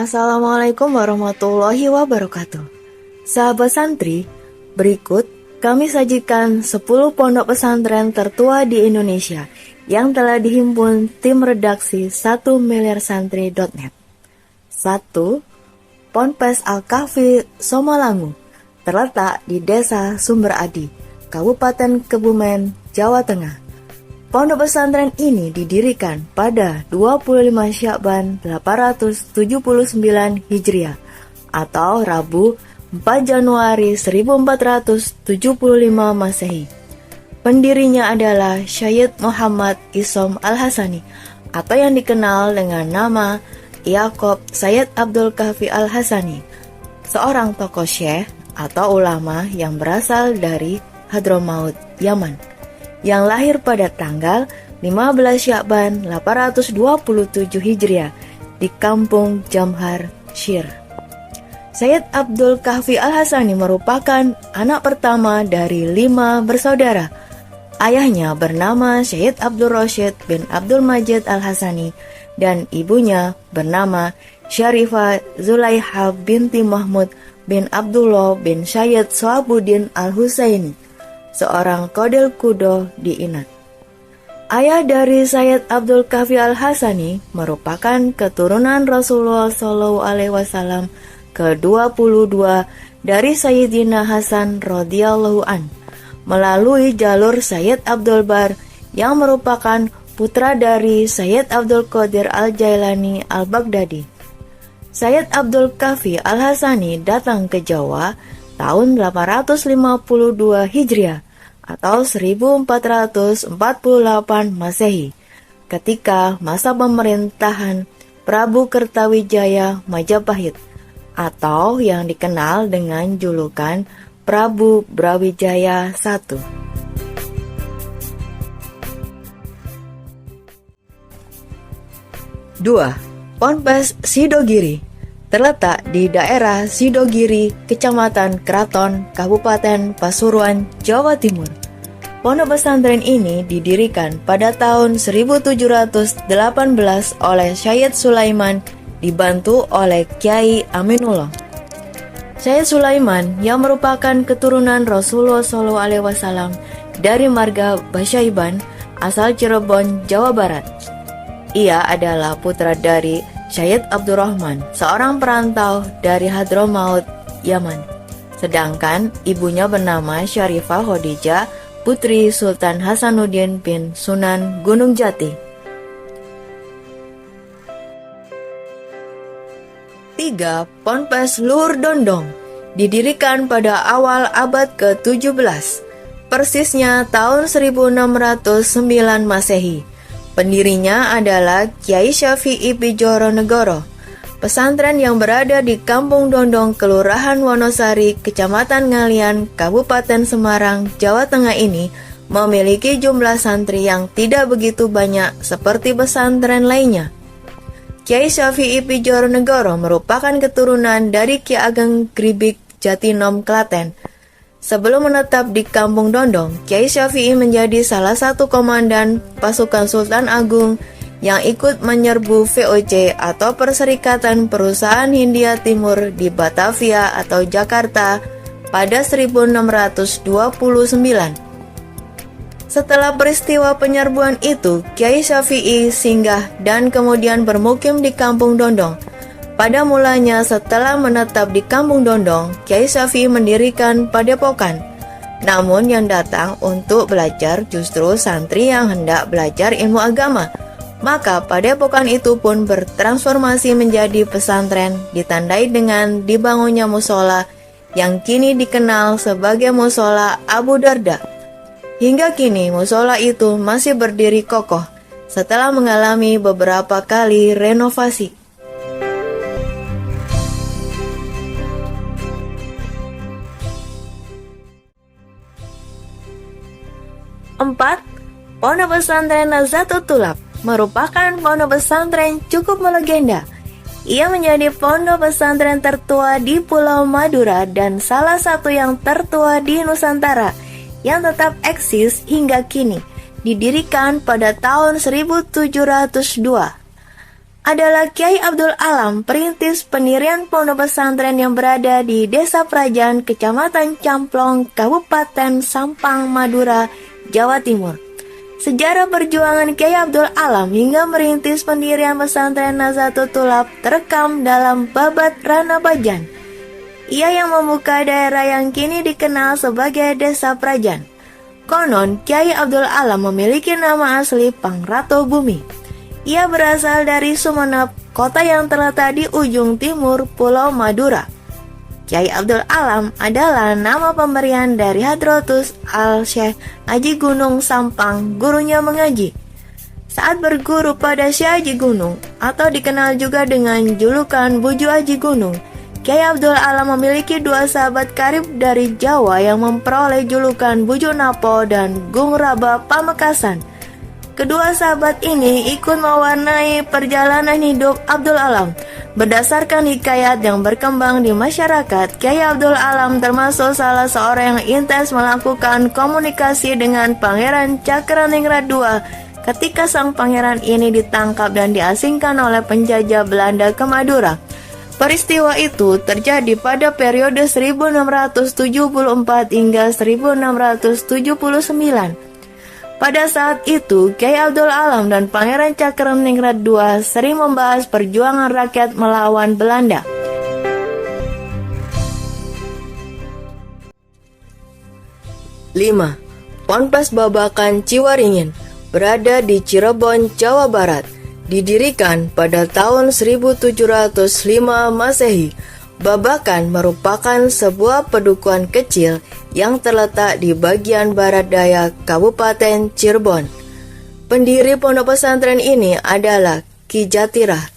Assalamualaikum warahmatullahi wabarakatuh. Sahabat santri, berikut kami sajikan 10 pondok pesantren tertua di Indonesia yang telah dihimpun tim redaksi 1miliarsantri.net. 1. Ponpes Al-Kahfi Somalangu, terletak di Desa Sumberadi, Kabupaten Kebumen, Jawa Tengah. Pondok pesantren ini didirikan pada 25 Sya'ban 879 Hijriah atau Rabu 4 Januari 1475 Masehi. Pendirinya adalah Syed Muhammad Isom Al-Hasani atau yang dikenal dengan nama Yaakob Sayyid Abdul Kahfi Al-Hasani, seorang tokoh syekh atau ulama yang berasal dari Hadramaut, Yaman, yang lahir pada tanggal 15 Sya'ban 827 Hijriah di kampung Jamhar, Syir. Sayyid Abdul Kahfi Al-Hasani merupakan anak pertama dari 5 bersaudara. Ayahnya bernama Syed Abdul Rashid bin Abdul Majid Al-Hasani dan ibunya bernama Syarifah Zulaiha binti Mahmud bin Abdullah bin Syed Sohabuddin Al-Husaini, seorang Qadil Kudo di Inat. Ayah dari Sayyid Abdul Kahfi Al-Hasani merupakan keturunan Rasulullah SAW ke-22 dari Sayyidina Hasan radhiyallahu an, melalui jalur Sayyid Abdul Bar yang merupakan putra dari Sayyid Abdul Qadir Al-Jailani Al-Baghdadi. Sayyid Abdul Kahfi Al-Hasani datang ke Jawa tahun 852 Hijriah atau 1448 Masehi, ketika masa pemerintahan Prabu Kertawijaya Majapahit atau yang dikenal dengan julukan Prabu Brawijaya I. 2. Ponpes Sidogiri, terletak di daerah Sidogiri, Kecamatan Kraton, Kabupaten Pasuruan, Jawa Timur. Pondok pesantren ini didirikan pada tahun 1718 oleh Syed Sulaiman, dibantu oleh Kiai Aminullah. Syed Sulaiman yang merupakan keturunan Rasulullah SAW dari marga Basyaiban, asal Cirebon, Jawa Barat. Ia adalah putra dari Syed Abdurrahman, seorang perantau dari Hadramaut, Yaman. Sedangkan ibunya bernama Syarifah Khadijah, putri Sultan Hasanuddin bin Sunan Gunung Jati. 3. Ponpes Luhur Dondong, didirikan pada awal abad ke-17, persisnya tahun 1609 Masehi. Pendirinya adalah Kiai Syafi'i Pijoronegoro. Pesantren yang berada di Kampung Dondong, Kelurahan Wonosari, Kecamatan Ngalian, Kabupaten Semarang, Jawa Tengah ini memiliki jumlah santri yang tidak begitu banyak seperti pesantren lainnya. Kiai Syafi'i Pijoronegoro merupakan keturunan dari Ki Ageng Gribik Jatinom, Klaten. Sebelum menetap di Kampung Dondong, Kiai Syafi'i menjadi salah satu komandan pasukan Sultan Agung yang ikut menyerbu VOC atau Perserikatan Perusahaan Hindia Timur di Batavia atau Jakarta pada 1629. Setelah peristiwa penyerbuan itu, Kiai Syafi'i singgah dan kemudian bermukim di Kampung Dondong. Pada mulanya setelah menetap di Kampung Dondong, Kiai Syafi'i mendirikan padepokan. Namun yang datang untuk belajar justru santri yang hendak belajar ilmu agama. Maka padepokan itu pun bertransformasi menjadi pesantren, ditandai dengan dibangunnya musola yang kini dikenal sebagai musola Abu Darda. Hingga kini musola itu masih berdiri kokoh setelah mengalami beberapa kali renovasi. 4. Pondok pesantren Nazatul Tulab merupakan pondok pesantren cukup melegenda. Ia menjadi pondok pesantren tertua di Pulau Madura dan salah satu yang tertua di Nusantara yang tetap eksis hingga kini, didirikan pada tahun 1702. adalah Kiai Abdul Alam, perintis pendirian pondok pesantren yang berada di Desa Prajan, Kecamatan Camplong, Kabupaten Sampang, Madura, Jawa Timur. Sejarah perjuangan Kiai Abdul Alam hingga merintis pendirian pesantren Nazatul Tulab terekam dalam Babat Rana Bajan. Ia yang membuka daerah yang kini dikenal sebagai Desa Prajan. Konon, Kiai Abdul Alam memiliki nama asli Pangrato Bumi. Ia berasal dari Sumeneb, kota yang terletak di ujung timur Pulau Madura. Kiai Abdul Alam adalah nama pemberian dari Hadratus Al-Syekh Haji Gunung Sampang, gurunya mengaji. Saat berguru pada Syekh Haji Gunung, atau dikenal juga dengan julukan Buju Haji Gunung, Kiai Abdul Alam memiliki dua sahabat karib dari Jawa yang memperoleh julukan Buju Napo dan Gung Raba Pamekasan. Kedua sahabat ini ikut mewarnai perjalanan hidup Abdul Alam. Berdasarkan hikayat yang berkembang di masyarakat, Kiai Abdul Alam termasuk salah seorang yang intens melakukan komunikasi dengan Pangeran Cakraningrat II ketika sang pangeran ini ditangkap dan diasingkan oleh penjajah Belanda ke Madura. Peristiwa itu terjadi pada periode 1674 hingga 1679. Pada saat itu, Kiai Abdul Alam dan Pangeran Cakraningrat II sering membahas perjuangan rakyat melawan Belanda. Lima, Ponpes Babakan Ciwaringin berada di Cirebon, Jawa Barat. Didirikan pada tahun 1705 Masehi. Babakan merupakan sebuah pedukuhan kecil yang terletak di bagian barat daya Kabupaten Cirebon. Pendiri pondok pesantren ini adalah Ki Jatirah,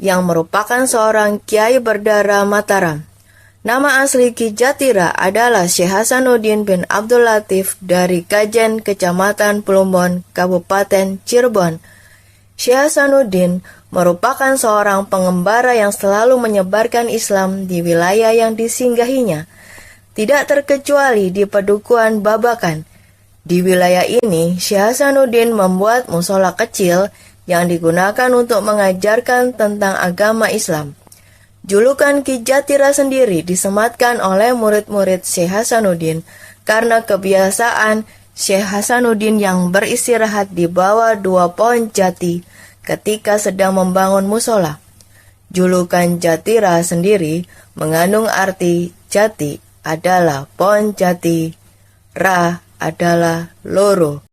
yang merupakan seorang kiai berdarah Mataram. Nama asli Ki Jatirah adalah Syekh Hasanuddin bin Abdul Latif dari Kajen, Kecamatan Plumbon, Kabupaten Cirebon. Syekh Hasanuddin merupakan seorang pengembara yang selalu menyebarkan Islam di wilayah yang disinggahinya, tidak terkecuali di pedukuhan Babakan. Di wilayah ini, Syekh Hasanuddin membuat musola kecil yang digunakan untuk mengajarkan tentang agama Islam. Julukan Ki Jatirah sendiri disematkan oleh murid-murid Syekh Hasanuddin karena kebiasaan Syekh Hasanuddin yang beristirahat di bawah dua pohon jati ketika sedang membangun musola. Julukan Jatirah sendiri mengandung arti jati adalah pohon jati, ra adalah loro.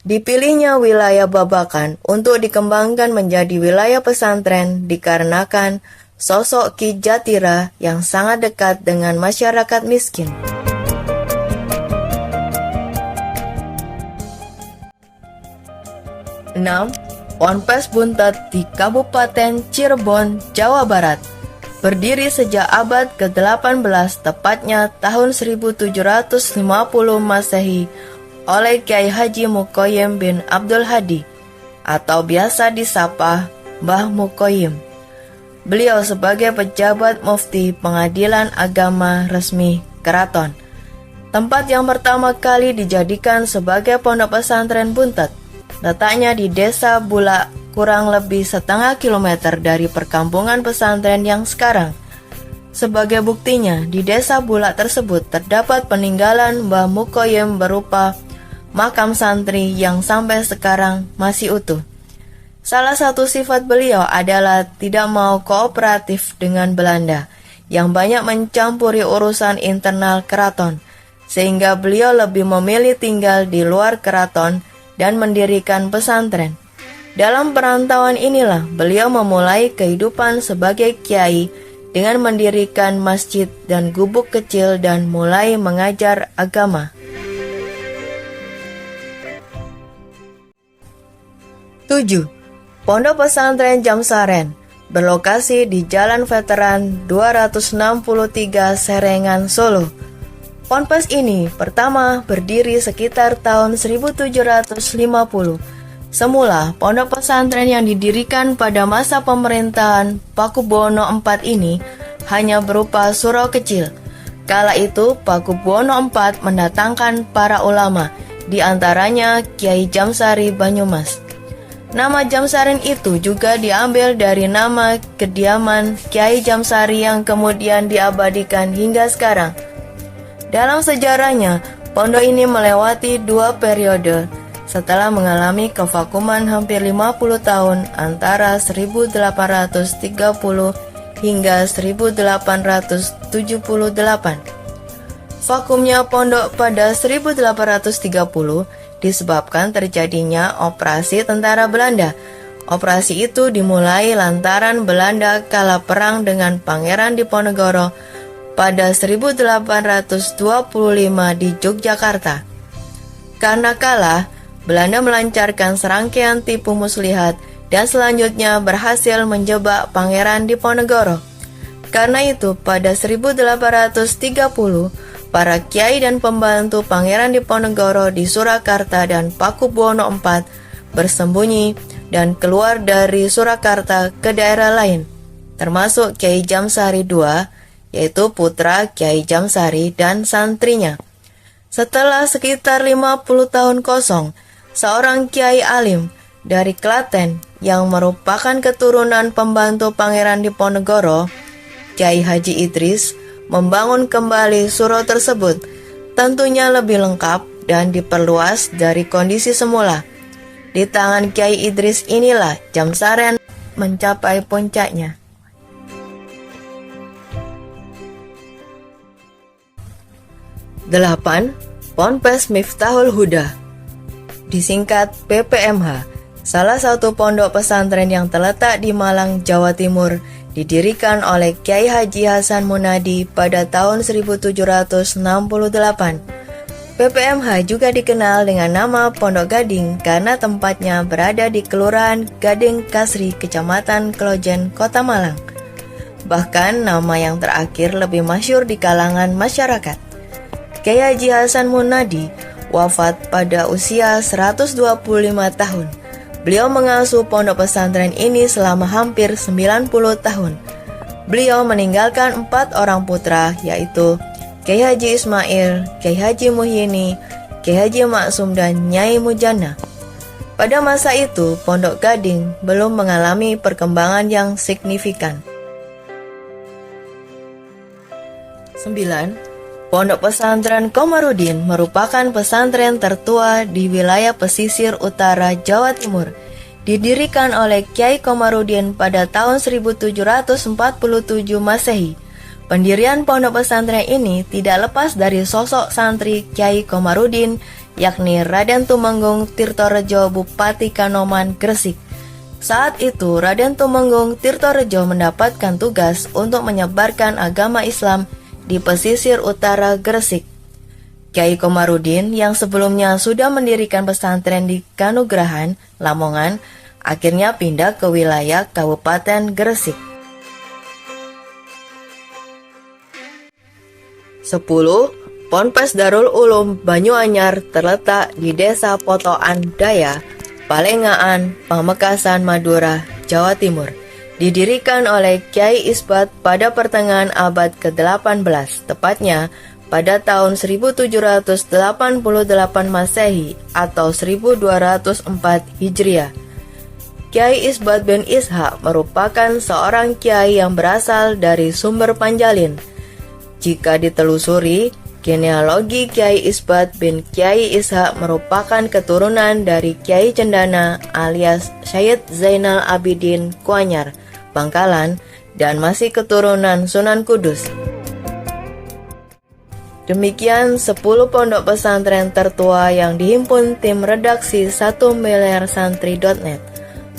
Dipilihnya wilayah Babakan untuk dikembangkan menjadi wilayah pesantren dikarenakan sosok Ki Jatirah yang sangat dekat dengan masyarakat miskin. 6. Ponpes Buntet di Kabupaten Cirebon, Jawa Barat. Berdiri sejak abad ke-18, tepatnya tahun 1750 Masehi, oleh Kiai Haji Mukoyim bin Abdul Hadi, atau biasa disapa Mbah Mukoyim. Beliau sebagai pejabat mufti pengadilan agama resmi keraton. Tempat yang pertama kali dijadikan sebagai pondok pesantren Buntet letaknya di Desa Bulak, kurang lebih setengah kilometer dari perkampungan pesantren yang sekarang. Sebagai buktinya, di Desa Bulak tersebut terdapat peninggalan Mbah Mukoyim berupa makam santri yang sampai sekarang masih utuh. Salah satu sifat beliau adalah tidak mau kooperatif dengan Belanda, yang banyak mencampuri urusan internal keraton, sehingga beliau lebih memilih tinggal di luar keraton dan mendirikan pesantren. Dalam perantauan inilah beliau memulai kehidupan sebagai kiai dengan mendirikan masjid dan gubuk kecil dan mulai mengajar agama. 7. Pondok Pesantren Jamsaren berlokasi di Jalan Veteran 263 Serengan, Solo. Ponpes ini pertama berdiri sekitar tahun 1750. Semula, pondok pesantren yang didirikan pada masa pemerintahan Pakubuwono IV ini hanya berupa surau kecil. Kala itu, Pakubuwono IV mendatangkan para ulama, di antaranya Kiai Jamsari Banyumas. Nama Jamsarin itu juga diambil dari nama kediaman Kiai Jamsari yang kemudian diabadikan hingga sekarang. Dalam sejarahnya, pondok ini melewati 2 periode setelah mengalami kevakuman hampir 50 tahun antara 1830 hingga 1878. Vakumnya pondok pada 1830 disebabkan terjadinya operasi tentara Belanda. Operasi itu dimulai lantaran Belanda kalah perang dengan Pangeran Diponegoro pada 1825 di Yogyakarta. Karena kalah, Belanda melancarkan serangkaian tipu muslihat dan selanjutnya berhasil menjebak Pangeran Diponegoro. Karena itu, pada 1830, para kiai dan pembantu Pangeran Diponegoro di Surakarta dan Pakubuwono IV bersembunyi dan keluar dari Surakarta ke daerah lain, termasuk Kiai Jamsari II, yaitu putra Kiai Jamsari dan santrinya. Setelah sekitar 50 tahun kosong, seorang kiai alim dari Klaten yang merupakan keturunan pembantu Pangeran Diponegoro, Kiai Haji Idris, membangun kembali surau tersebut, tentunya lebih lengkap dan diperluas dari kondisi semula. Di tangan Kiai Idris inilah Jamsarin mencapai puncaknya. 8. Ponpes Miftahul Huda, disingkat PPMH, salah satu pondok pesantren yang terletak di Malang, Jawa Timur, didirikan oleh Kiai Haji Hasan Munadi pada tahun 1768. PPMH juga dikenal dengan nama Pondok Gading karena tempatnya berada di Kelurahan Gading Kasri, Kecamatan Klojen, Kota Malang. Bahkan nama yang terakhir lebih masyhur di kalangan masyarakat. Kiai Haji Hasan Munadi wafat pada usia 125 tahun. Beliau mengasuh pondok pesantren ini selama hampir 90 tahun. Beliau meninggalkan 4 orang putra, yaitu Kiai Haji Ismail, Kiai Haji Muhyini, Kiai Haji Maksum, dan Nyai Mujana. Pada masa itu, Pondok Gading belum mengalami perkembangan yang signifikan. 9. Pondok Pesantren Komarudin merupakan pesantren tertua di wilayah pesisir utara Jawa Timur. Didirikan oleh Kiai Komarudin pada tahun 1747 Masehi. Pendirian pondok pesantren ini tidak lepas dari sosok santri Kiai Komarudin, yakni Raden Tumenggung Tirtorejo, Bupati Kanoman, Gresik. Saat itu, Raden Tumenggung Tirtorejo mendapatkan tugas untuk menyebarkan agama Islam di pesisir utara Gresik. Kiai Komarudin yang sebelumnya sudah mendirikan pesantren di Kanugrahan, Lamongan, akhirnya pindah ke wilayah Kabupaten Gresik. 10. Ponpes Darul Ulum Banyuanyar terletak di Desa Potokan Daya, Palengaan, Pamekasan, Madura, Jawa Timur. Didirikan oleh Kiai Isbat pada pertengahan abad ke-18, tepatnya pada tahun 1788 Masehi atau 1204 Hijriah. Kiai Isbat bin Ishaq merupakan seorang kiai yang berasal dari sumber Panjalin. Jika ditelusuri, genealogi Kiai Isbat bin Kiai Ishaq merupakan keturunan dari Kiai Cendana alias Syed Zainal Abidin Kuanyar, Bangkalan, dan masih keturunan Sunan Kudus. Demikian 10 pondok pesantren tertua yang dihimpun tim redaksi 1miliarsantri.net.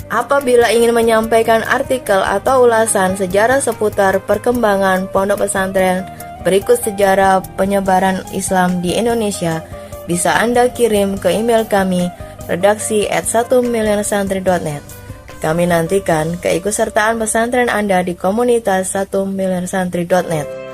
Apabila ingin menyampaikan artikel atau ulasan sejarah seputar perkembangan pondok pesantren berikut sejarah penyebaran Islam di Indonesia, bisa Anda kirim ke email kami redaksi@1miliarsantri.net. Kami nantikan keikutsertaan pesantren Anda di komunitas 1miliarsantri.net.